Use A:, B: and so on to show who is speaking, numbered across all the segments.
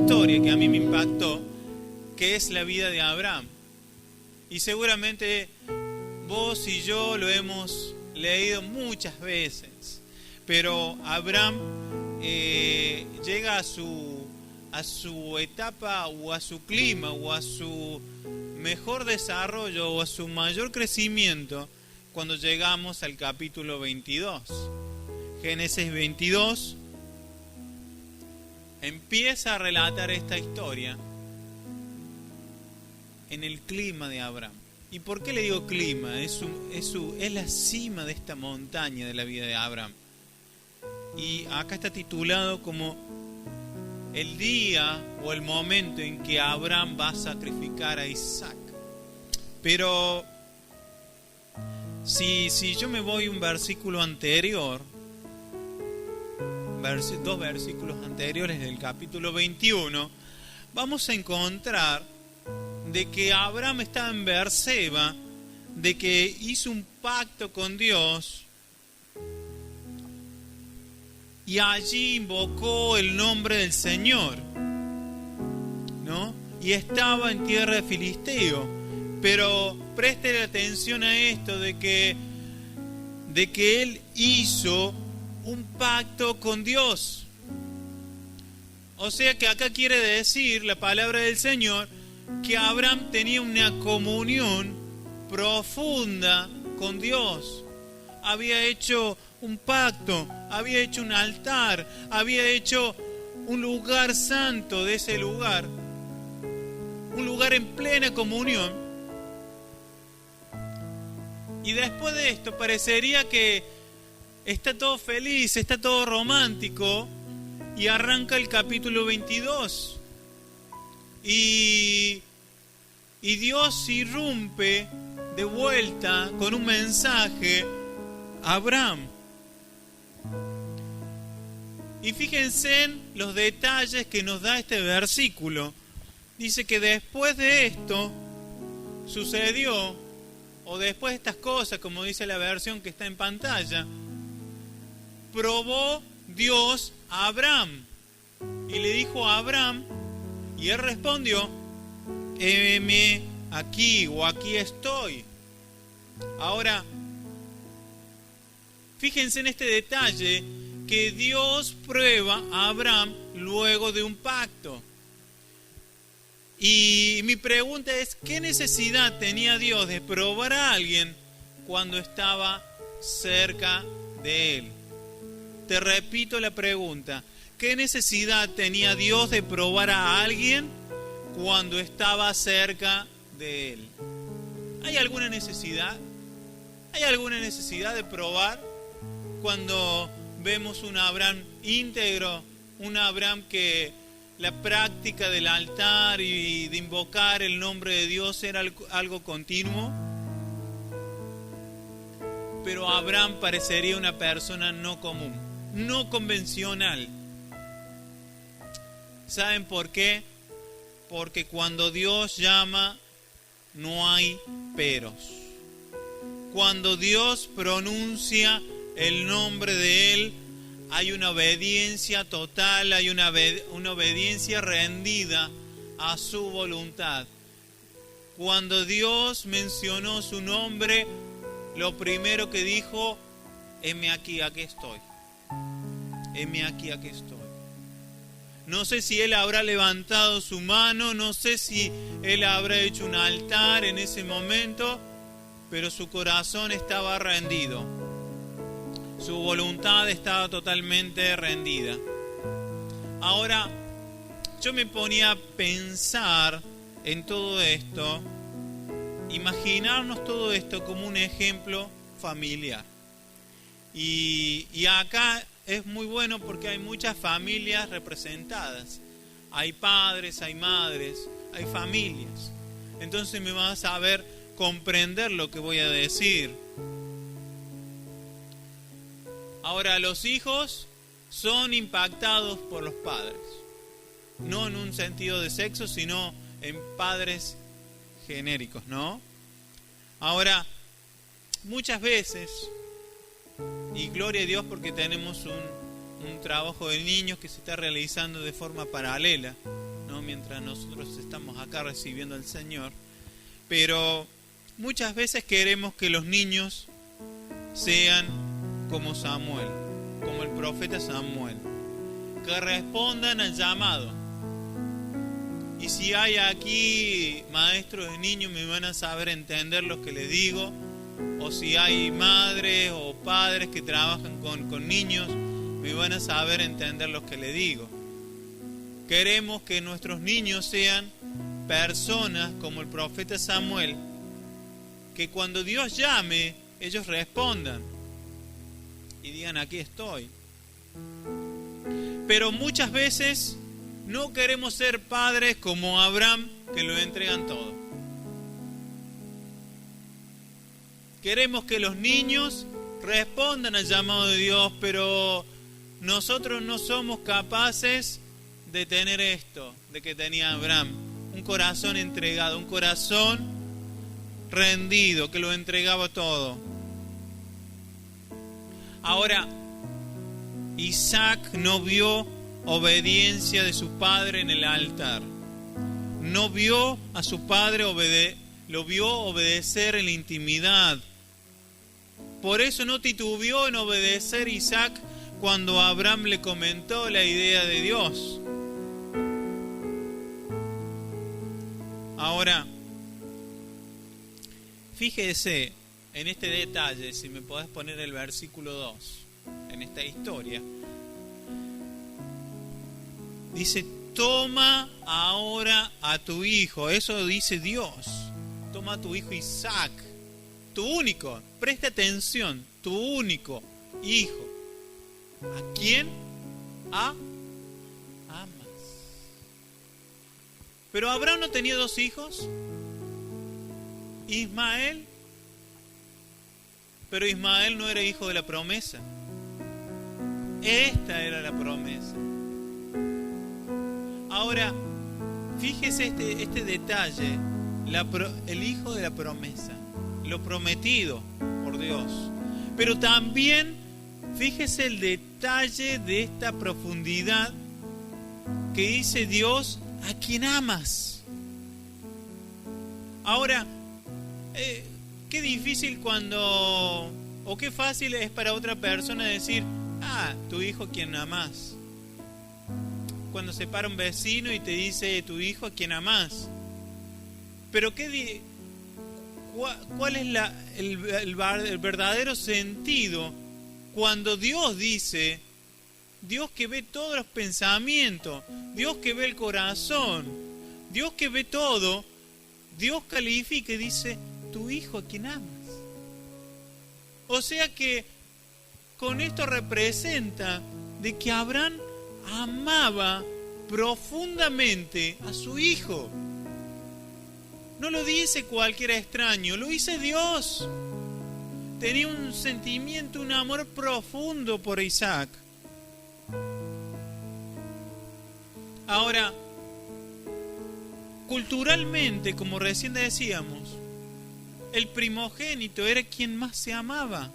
A: historia que a mí me impactó, que es la vida de Abraham. Y seguramente vos y yo lo hemos leído muchas veces, pero Abraham llega a su etapa o a su clima o a su mejor desarrollo o a su mayor crecimiento cuando llegamos al capítulo 22. Génesis 22 empieza a relatar esta historia en el clima de Abraham. ¿Y por qué le digo clima? Es la cima de esta montaña de la vida de Abraham. Y acá está titulado como el día o el momento en que Abraham va a sacrificar a Isaac. Pero si yo me voy un versículo anterior, dos versículos anteriores del capítulo 21, vamos a encontrar de que Abraham estaba en Beerseba, de que hizo un pacto con Dios y allí invocó el nombre del Señor, ¿no? Y estaba en tierra de Filisteo. Pero preste atención a esto de que él hizo un pacto con Dios. O sea que acá quiere decir la palabra del Señor que Abraham tenía una comunión profunda con Dios. Había hecho un pacto, había hecho un altar, había hecho un lugar santo de ese lugar, un lugar en plena comunión. Y después de esto parecería que está todo feliz, está todo romántico, y arranca el capítulo 22. Y Dios irrumpe de vuelta con un mensaje a Abraham. Y fíjense en los detalles que nos da este versículo. Dice que después de esto sucedió, o después de estas cosas, como dice la versión que está en pantalla, probó Dios a Abraham y le dijo a Abraham, y él respondió: heme aquí, o aquí estoy. Ahora, fíjense en este detalle que Dios prueba a Abraham luego de un pacto. Y mi pregunta es, ¿qué necesidad tenía Dios de probar a alguien cuando estaba cerca de él? Te repito la pregunta, ¿qué necesidad tenía Dios de probar a alguien cuando estaba cerca de él? ¿Hay alguna necesidad? ¿Hay alguna necesidad de probar cuando vemos un Abraham íntegro, un Abraham que la práctica del altar y de invocar el nombre de Dios era algo continuo? Pero Abraham parecería una persona no común, no convencional. ¿Saben por qué? Porque cuando Dios llama, no hay peros. Cuando Dios pronuncia el nombre de Él, hay una obediencia total, hay una obediencia rendida a su voluntad. Cuando Dios mencionó su nombre, lo primero que dijo: heme aquí, aquí estoy. Heme aquí, aquí estoy. No sé si Él habrá levantado su mano, no sé si Él habrá hecho un altar en ese momento, pero su corazón estaba rendido. Su voluntad estaba totalmente rendida. Ahora, yo me ponía a pensar en todo esto, imaginarnos todo esto como un ejemplo familiar. Y acá es muy bueno porque hay muchas familias representadas. Hay padres, hay madres, hay familias. Entonces me vas a saber comprender lo que voy a decir. Ahora, los hijos son impactados por los padres. No en un sentido de sexo, sino en padres genéricos, ¿no? Ahora, muchas veces, y gloria a Dios porque tenemos un trabajo de niños que se está realizando de forma paralela, ¿no? Mientras nosotros estamos acá recibiendo al Señor. Pero muchas veces queremos que los niños sean como Samuel, como el profeta Samuel, que respondan al llamado. Y si hay aquí maestros de niños, me van a saber entender lo que les digo. O si hay madres o padres que trabajan con niños, me van a saber entender lo que les digo. Queremos que nuestros niños sean personas como el profeta Samuel, que cuando Dios llame, ellos respondan y digan: aquí estoy. Pero muchas veces no queremos ser padres como Abraham, que lo entregan todo. Queremos que los niños respondan al llamado de Dios, pero nosotros no somos capaces de tener esto, de que tenía Abraham. Un corazón entregado, un corazón rendido, que lo entregaba todo. Ahora, Isaac no vio obediencia de su padre en el altar. No vio a su padre lo vio obedecer en la intimidad. Por eso no titubeó en obedecer Isaac cuando Abraham le comentó la idea de Dios. Ahora, fíjese en este detalle, si me podés poner el versículo 2, en esta historia. Dice: toma ahora a tu hijo. Eso dice Dios. Toma a tu hijo Isaac, tu único, presta atención, tu único hijo. ¿A quién? Amas. Pero Abraham no tenía 2 hijos. Ismael. Pero Ismael no era hijo de la promesa. Esta era la promesa. Ahora, fíjese este detalle. El hijo de la promesa, lo prometido por Dios. Pero también fíjese el detalle de esta profundidad que dice Dios: a quien amas. Ahora, qué difícil o qué fácil es para otra persona decir: tu hijo a quien amas. Cuando se para un vecino y te dice: tu hijo a quien amas. Pero ¿cuál es el verdadero sentido cuando Dios dice, Dios que ve todos los pensamientos, Dios que ve el corazón, Dios que ve todo, Dios califica y dice: tu hijo a quien amas? O sea que con esto representa de que Abraham amaba profundamente a su hijo. No lo dice cualquier extraño, lo dice Dios. Tenía un sentimiento, un amor profundo por Isaac. Ahora, culturalmente, como recién decíamos, el primogénito era quien más se amaba.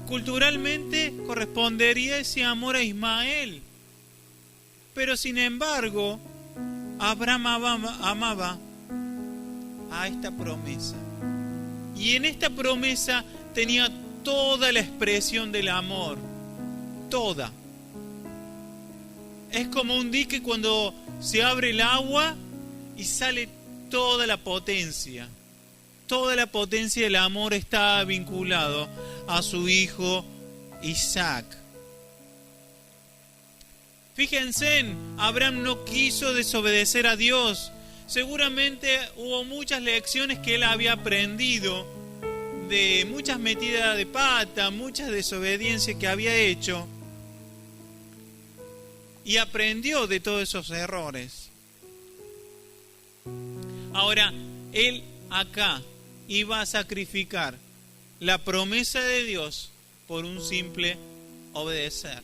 A: Culturalmente correspondería ese amor a Ismael. Pero sin embargo, Abraham amaba a esta promesa. Y en esta promesa tenía toda la expresión del amor. Toda. Es como un dique cuando se abre el agua y sale toda la potencia. Toda la potencia del amor está vinculado a su hijo Isaac. Fíjense, Abraham no quiso desobedecer a Dios. Seguramente hubo muchas lecciones que él había aprendido, de muchas metidas de pata, muchas desobediencias que había hecho, y aprendió de todos esos errores. Ahora, él acá iba a sacrificar la promesa de Dios por un simple obedecer.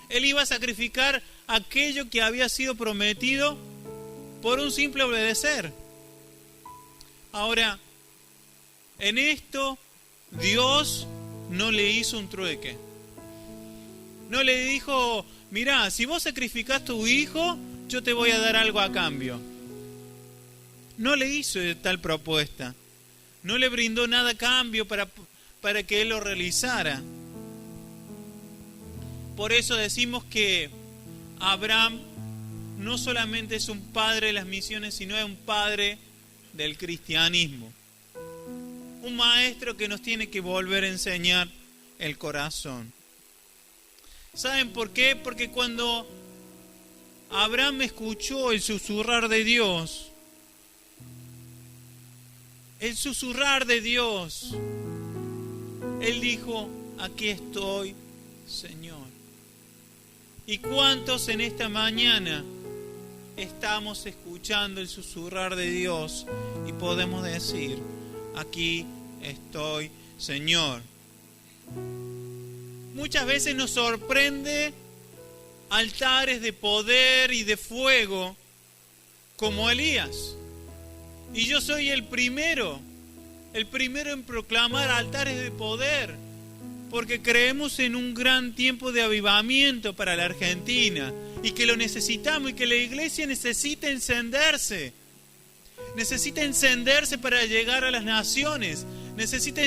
A: Él iba a sacrificar aquello que había sido prometido por un simple obedecer. Ahora, en esto Dios no le hizo un trueque. No le dijo: mirá, si vos sacrificás tu hijo, yo te voy a dar algo a cambio. No le hizo tal propuesta. No le brindó nada a cambio para que él lo realizara. Por eso decimos que Abraham no solamente es un padre de las misiones, sino es un padre del cristianismo. Un maestro que nos tiene que volver a enseñar el corazón. ¿Saben por qué? Porque cuando Abraham escuchó el susurrar de Dios, él dijo: aquí estoy, Señor. ¿Y cuántos en esta mañana estamos escuchando el susurrar de Dios y podemos decir: aquí estoy, Señor? Muchas veces nos sorprende altares de poder y de fuego como Elías. Y yo soy el primero en proclamar altares de poder, porque creemos en un gran tiempo de avivamiento para la Argentina y que lo necesitamos y que la iglesia necesita encenderse. Necesita encenderse para llegar a las naciones. Necesita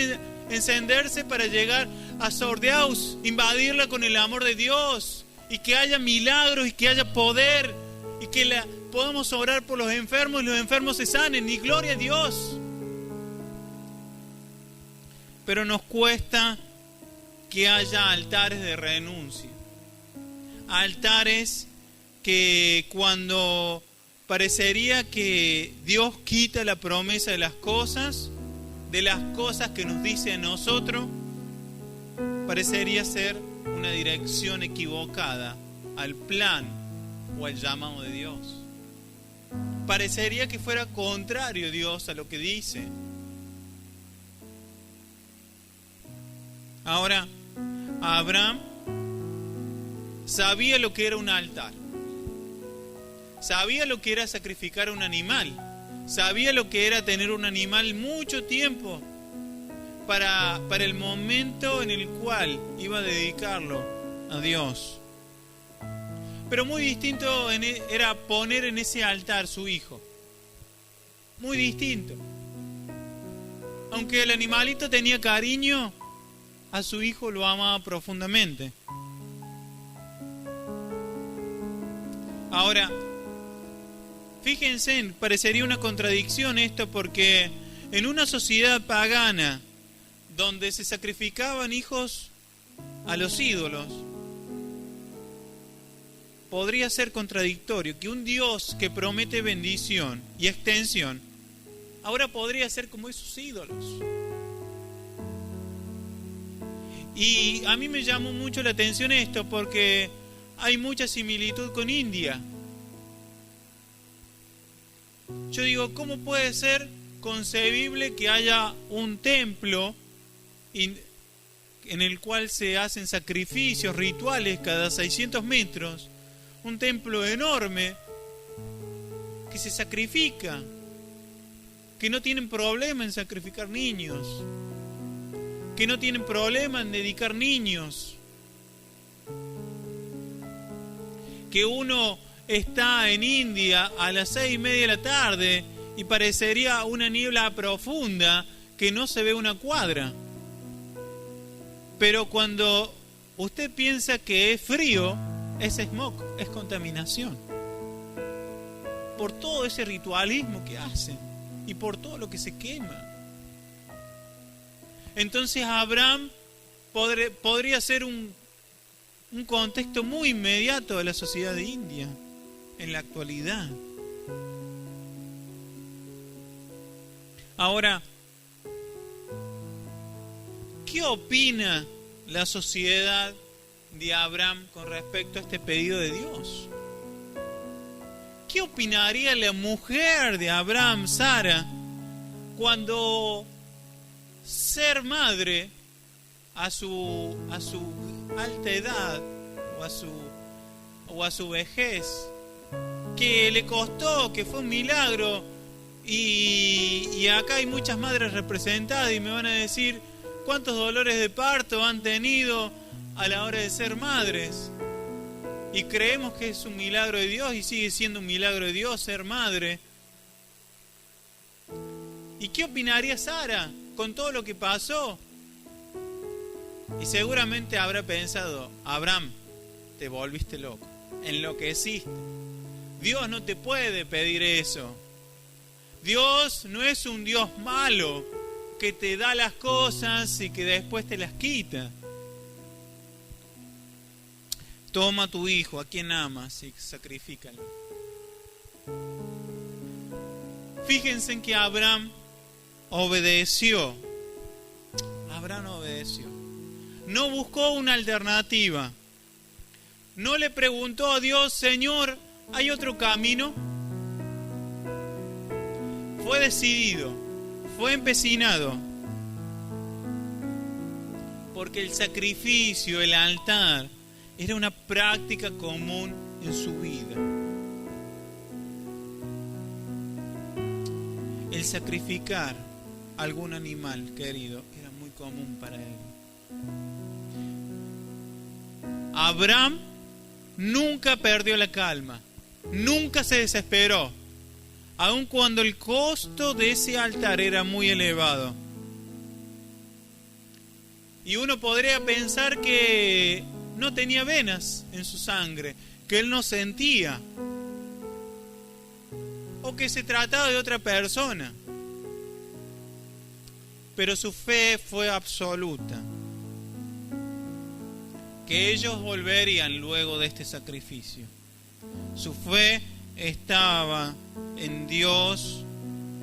A: encenderse para llegar a Sordeaus, invadirla con el amor de Dios y que haya milagros y que haya poder y que podamos orar por los enfermos y los enfermos se sanen. Y gloria a Dios. Pero nos cuesta que haya altares de renuncia. Altares que cuando parecería que Dios quita la promesa de las cosas que nos dice a nosotros, parecería ser una dirección equivocada al plan o al llamado de Dios. Parecería que fuera contrario Dios a lo que dice. Ahora, Abraham sabía lo que era un altar. Sabía lo que era sacrificar un animal. Sabía lo que era tener un animal mucho tiempo para el momento en el cual iba a dedicarlo a Dios. Pero muy distinto era poner en ese altar su hijo. Muy distinto. Aunque el animalito tenía cariño, a su hijo lo amaba profundamente. Ahora, fíjense, parecería una contradicción esto, porque en una sociedad pagana donde se sacrificaban hijos a los ídolos, podría ser contradictorio que un Dios que promete bendición y extensión ahora podría ser como esos ídolos. Y a mí me llamó mucho la atención esto porque hay mucha similitud con India. Yo digo, ¿cómo puede ser concebible que haya un templo en el cual se hacen sacrificios rituales cada 600 metros? Un templo enorme que se sacrifica, que no tienen problema en sacrificar niños, que no tienen problema en dedicar niños, que uno está en India a las 6:30 de la tarde y parecería una niebla profunda que no se ve una cuadra. Pero cuando usted piensa que es frío, es smog, es contaminación. Por todo ese ritualismo que hacen y por todo lo que se quema. Entonces Abraham podría ser un contexto muy inmediato de la sociedad de India en la actualidad. Ahora, ¿qué opina la sociedad de Abraham con respecto a este pedido de Dios? ¿Qué opinaría la mujer de Abraham, Sara, cuando ser madre a su alta edad o a su vejez, que le costó, que fue un milagro, y acá hay muchas madres representadas y me van a decir cuántos dolores de parto han tenido a la hora de ser madres, y creemos que es un milagro de Dios y sigue siendo un milagro de Dios ser madre. ¿Y qué opinaría Sara con todo lo que pasó? Y seguramente habrá pensado: Abraham, te volviste loco, enloqueciste. Dios no te puede pedir eso. Dios no es un Dios malo que te da las cosas y que después te las quita. Toma a tu hijo, a quien amas, y sacrifícalo. Fíjense en que Abraham obedeció. Abraham obedeció. No buscó una alternativa. No le preguntó a Dios: Señor, ¿hay otro camino? Fue decidido, fue empecinado. Porque el sacrificio, el altar, era una práctica común en su vida. El sacrificar algún animal querido era muy común para él. Abraham nunca perdió la calma, nunca se desesperó, aun cuando el costo de ese altar era muy elevado. Y uno podría pensar que no tenía venas en su sangre, que él no sentía, o que se trataba de otra persona. Pero su fe fue absoluta, que ellos volverían luego de este sacrificio. Su fe estaba en Dios,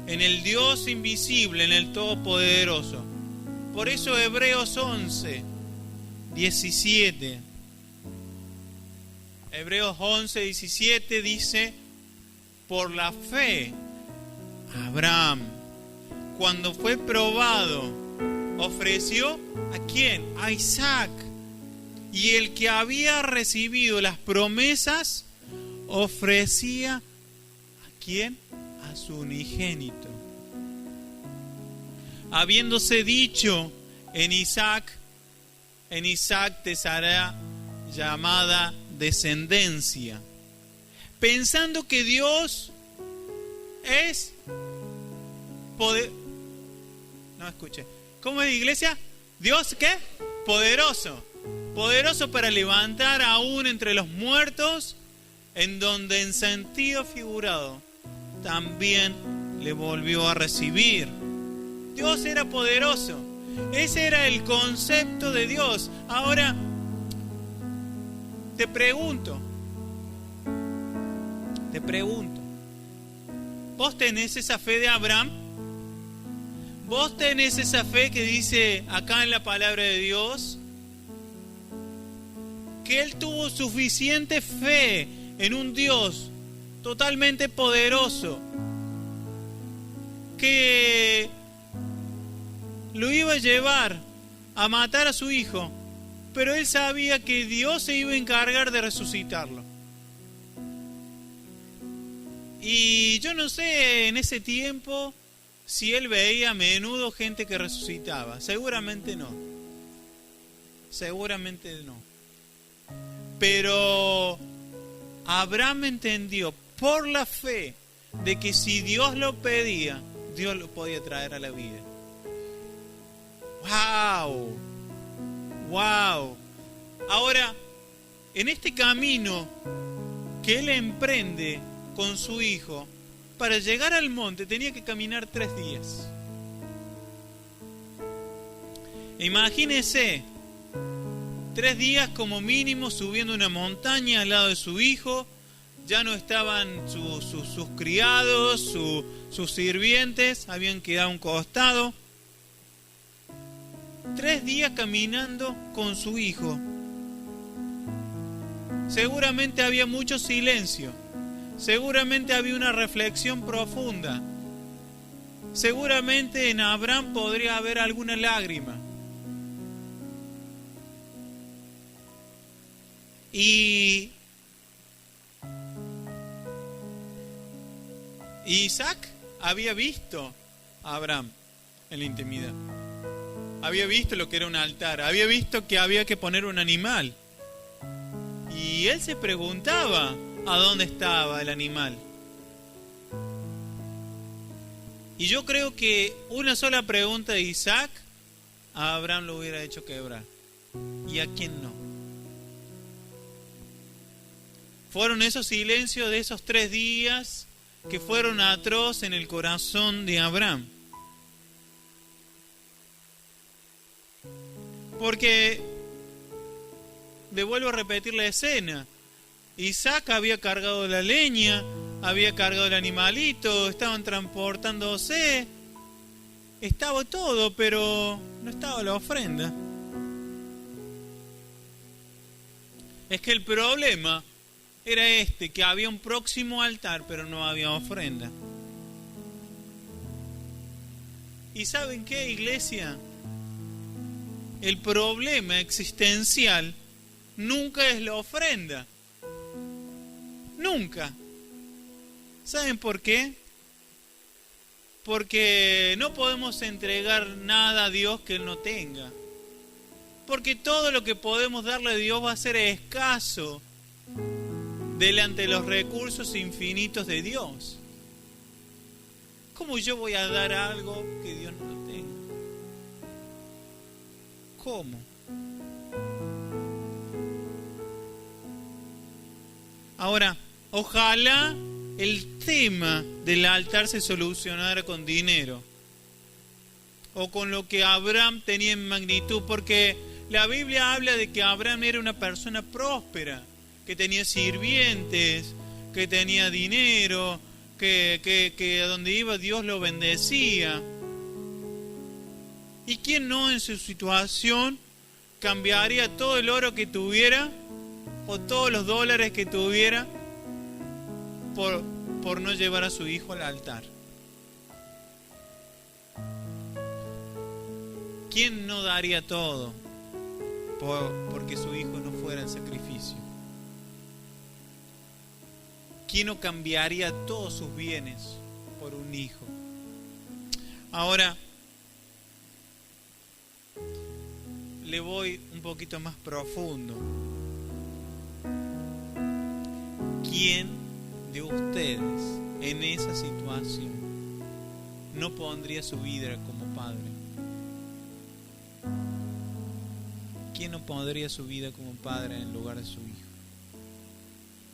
A: en el Dios invisible, en el Todopoderoso. Por eso Hebreos 11, 17. Hebreos 11, 17 dice: por la fe, Abraham, cuando fue probado, ofreció ¿a quién? A Isaac. Y el que había recibido las promesas ofrecía ¿a quién? A su unigénito. Habiéndose dicho: en Isaac te será llamada descendencia. Pensando que Dios es poder... No escuché. ¿Cómo es, iglesia? ¿Dios qué? Poderoso. Poderoso para levantar aún entre los muertos, en donde en sentido figurado también le volvió a recibir. Dios era poderoso. Ese era el concepto de Dios. Ahora, te pregunto, ¿vos tenés esa fe de Abraham? ¿Vos tenés esa fe que dice acá en la palabra de Dios? Que él tuvo suficiente fe en un Dios totalmente poderoso, que lo iba a llevar a matar a su hijo, pero él sabía que Dios se iba a encargar de resucitarlo. Y yo no sé en ese tiempo si él veía a menudo gente que resucitaba. Seguramente no. Pero Abraham entendió por la fe de que si Dios lo pedía, Dios lo podía traer a la vida. ¡Wow! ¡Wow! Ahora, en este camino que él emprende con su hijo, para llegar al monte tenía que caminar 3 días. Imagínese 3 días como mínimo subiendo una montaña al lado de su hijo. Ya no estaban sus criados, sus sirvientes, habían quedado a un costado. 3 días caminando con su hijo. Seguramente había mucho silencio. Seguramente había una reflexión profunda. Seguramente en Abraham podría haber alguna lágrima. Y Isaac había visto a Abraham en la intimidad. Había visto lo que era un altar. Había visto que había que poner un animal. Y Y él se preguntaba a dónde estaba el animal. Y yo creo que una sola pregunta de Isaac a Abraham lo hubiera hecho quebrar. ¿Y a quién no? Fueron esos silencios de esos 3 días que fueron atroz en el corazón de Abraham. Porque, le vuelvo a repetir la escena, Isaac había cargado la leña, había cargado el animalito, estaban transportándose, estaba todo, pero no estaba la ofrenda. Es que el problema era que había un próximo altar, pero no había ofrenda. ¿Y saben qué, iglesia? El problema existencial nunca es la ofrenda. Nunca. ¿Saben por qué? Porque no podemos entregar nada a Dios que Él no tenga. Porque todo lo que podemos darle a Dios va a ser escaso delante de los recursos infinitos de Dios. ¿Cómo yo voy a dar algo que Dios no lo tenga? ¿Cómo? Ahora, ojalá el tema del altar se solucionara con dinero o con lo que Abraham tenía en magnitud, porque la Biblia habla de que Abraham era una persona próspera, que tenía sirvientes, que tenía dinero, que a donde iba Dios lo bendecía. ¿Y quién no en su situación cambiaría todo el oro que tuviera o todos los dólares que tuviera por no llevar a su hijo al altar? ¿Quién no daría todo porque su hijo no fuera el sacrificio? ¿Quién no cambiaría todos sus bienes por un hijo? Ahora, le voy un poquito más profundo. ¿Quién de ustedes en esa situación no pondría su vida como padre? ¿Quién no pondría su vida como padre en lugar de su hijo?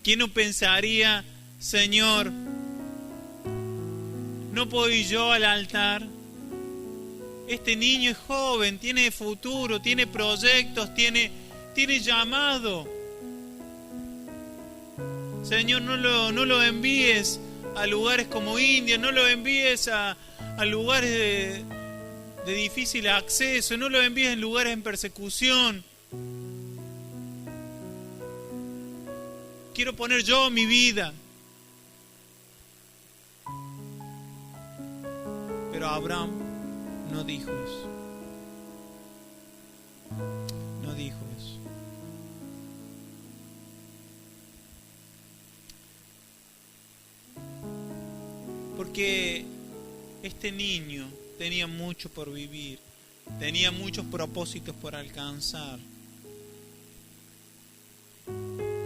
A: ¿Quién no pensaría, Señor, no puedo ir yo al altar? Este niño es joven, tiene futuro, tiene proyectos, tiene llamado. Señor, no lo envíes a lugares como India, no lo envíes a lugares de difícil acceso, no lo envíes en lugares en persecución. Quiero poner yo mi vida. Pero Abraham no dijo eso. No dijo eso. Porque este niño tenía mucho por vivir, tenía muchos propósitos por alcanzar.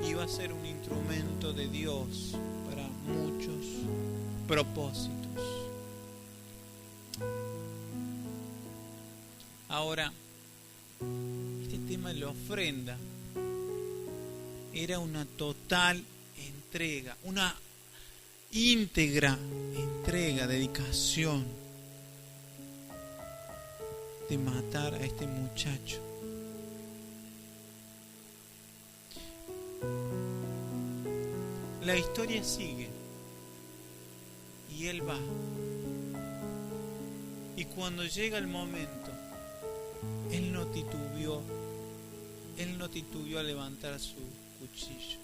A: Iba a ser un instrumento de Dios para muchos propósitos. Ahora, este tema de la ofrenda era una total entrega, una íntegra entrega, dedicación de matar a este muchacho. La historia sigue y él va. Y cuando llega el momento, él no titubeó a levantar su cuchillo.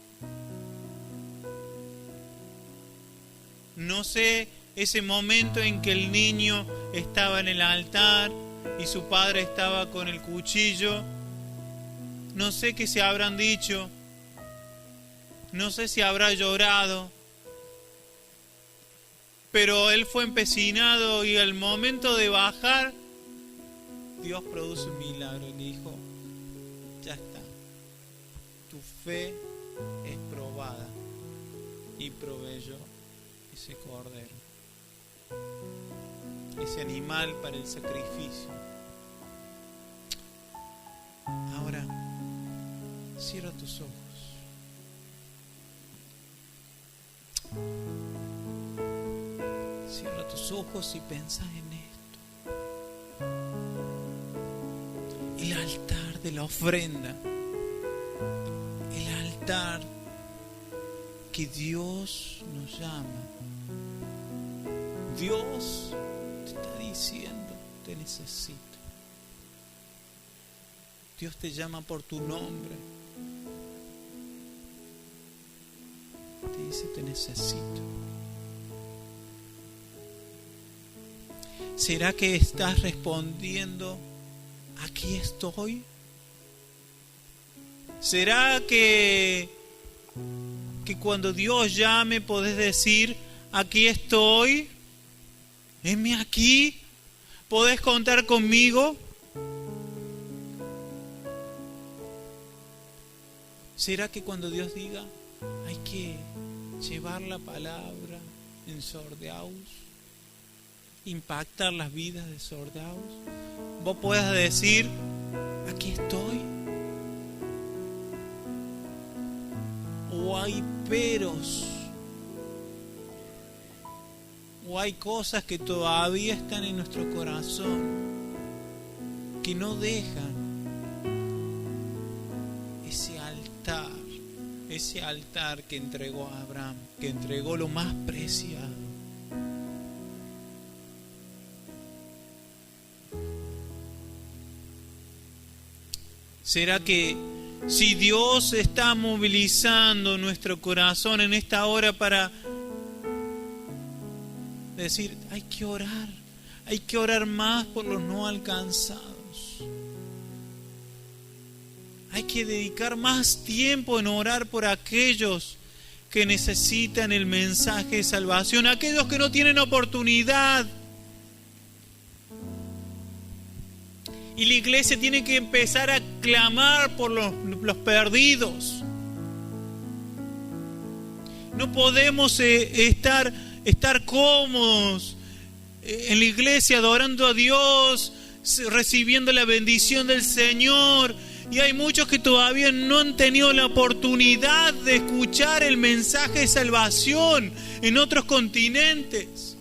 A: No sé ese momento en que el niño estaba en el altar y su padre estaba con el cuchillo. No sé qué se habrán dicho. No sé si habrá llorado. Pero él fue empecinado y al momento de bajar, Dios produce un milagro y le dijo: ya está, tu fe es probada y proveyó ese cordero, ese animal para el sacrificio. Ahora, cierra tus ojos. Cierra tus ojos y piensa en esto. El altar de la ofrenda. El altar que Dios nos llama. Dios te está diciendo, te necesito. Dios te llama por tu nombre. Te dice, te necesito. ¿Será que estás respondiendo, aquí estoy? ¿Será que cuando Dios llame podés decir, aquí estoy? Heme aquí. ¿Podés contar conmigo? ¿Será que cuando Dios diga, hay que llevar la palabra en Sordeaus, impactar las vidas de Sordeaus, vos puedas decir, aquí estoy? ¿O hay peros? ¿O hay cosas que todavía están en nuestro corazón que no dejan ese altar que entregó a Abraham, que entregó lo más preciado? ¿Será que si Dios está movilizando nuestro corazón en esta hora para decir, hay que orar más por los no alcanzados? Hay que dedicar más tiempo en orar por aquellos que necesitan el mensaje de salvación, aquellos que no tienen oportunidad. Y la iglesia tiene que empezar a clamar por los perdidos. No podemos estar cómodos en la iglesia adorando a Dios, recibiendo la bendición del Señor. Y hay muchos que todavía no han tenido la oportunidad de escuchar el mensaje de salvación en otros continentes.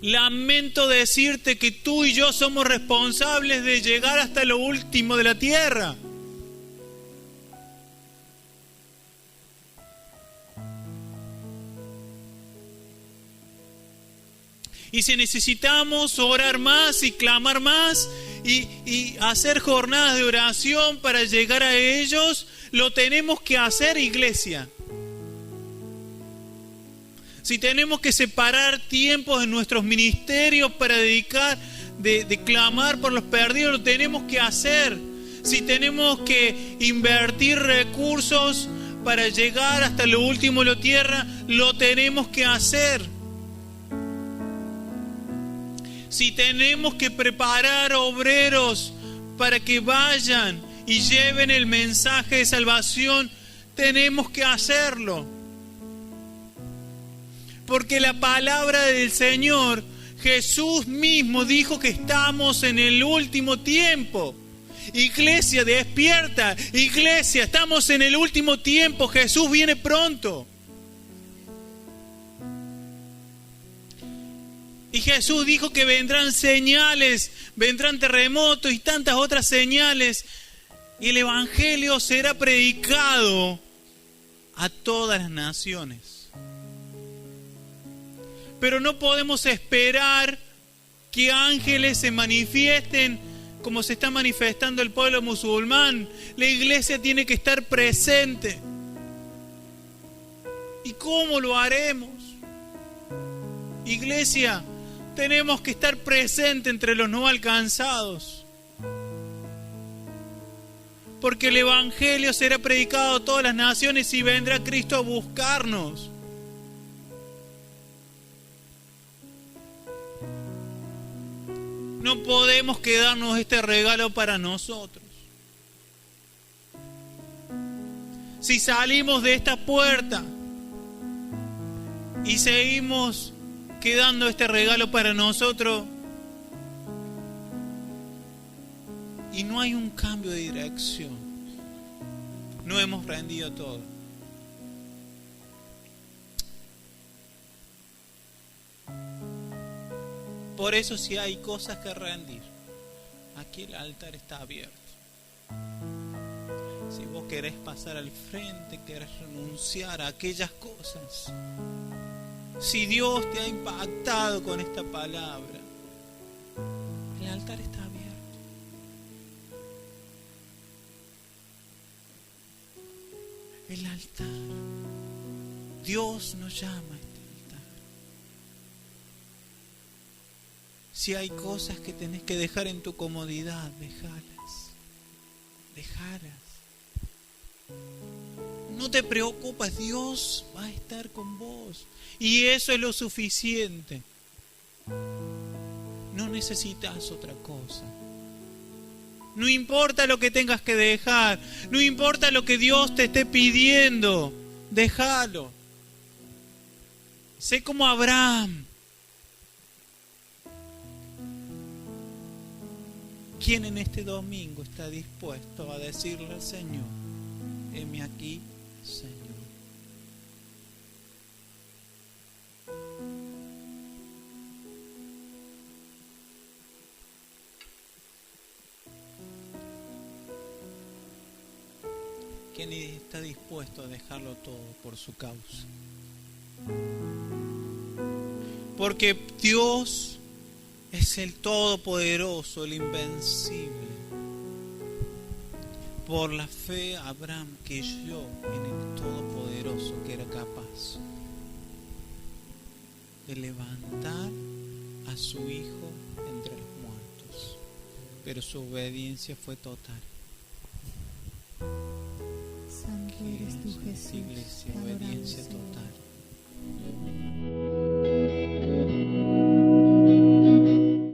A: Lamento decirte que tú y yo somos responsables de llegar hasta lo último de la tierra. Y si necesitamos orar más y clamar más y hacer jornadas de oración para llegar a ellos, lo tenemos que hacer, iglesia. Si tenemos que separar tiempos en nuestros ministerios para dedicar, de clamar por los perdidos, lo tenemos que hacer. Si tenemos que invertir recursos para llegar hasta lo último de la tierra, lo tenemos que hacer. Si tenemos que preparar obreros para que vayan y lleven el mensaje de salvación, tenemos que hacerlo. Porque la palabra del Señor, Jesús mismo dijo que estamos en el último tiempo. Iglesia, despierta. Iglesia, estamos en el último tiempo. Jesús viene pronto. Y Jesús dijo que vendrán señales, vendrán terremotos y tantas otras señales. Y el Evangelio será predicado a todas las naciones. Pero no podemos esperar que ángeles se manifiesten como se está manifestando el pueblo musulmán. La iglesia tiene que estar presente. ¿Y cómo lo haremos? Iglesia, tenemos que estar presente entre los no alcanzados. Porque el Evangelio será predicado a todas las naciones y vendrá Cristo a buscarnos. No podemos quedarnos este regalo para nosotros. Si salimos de esta puerta y seguimos quedando este regalo para nosotros y no hay un cambio de dirección, no hemos rendido todo. Por eso, si hay cosas que rendir, aquí el altar está abierto. Si vos querés pasar al frente, querés renunciar a aquellas cosas, si Dios te ha impactado con esta palabra, el altar está abierto. El altar. Dios nos llama a este altar. Si hay cosas que tenés que dejar en tu comodidad, déjalas. No te preocupes, Dios va a estar con vos. Y eso es lo suficiente. No necesitas otra cosa. No importa lo que tengas que dejar. No importa lo que Dios te esté pidiendo. Déjalo. Sé como Abraham. ¿Quién en este domingo está dispuesto a decirle al Señor: heme aquí, Señor? ¿Quién está dispuesto a dejarlo todo por su causa? Porque Dios es el Todopoderoso, el Invencible. Por la fe Abraham creyó en el Todopoderoso, que era capaz de levantar a su hijo entre los muertos. Pero su obediencia fue total.
B: Santo eres tú, Jesús.
A: Iglesia,
B: Te adoramos,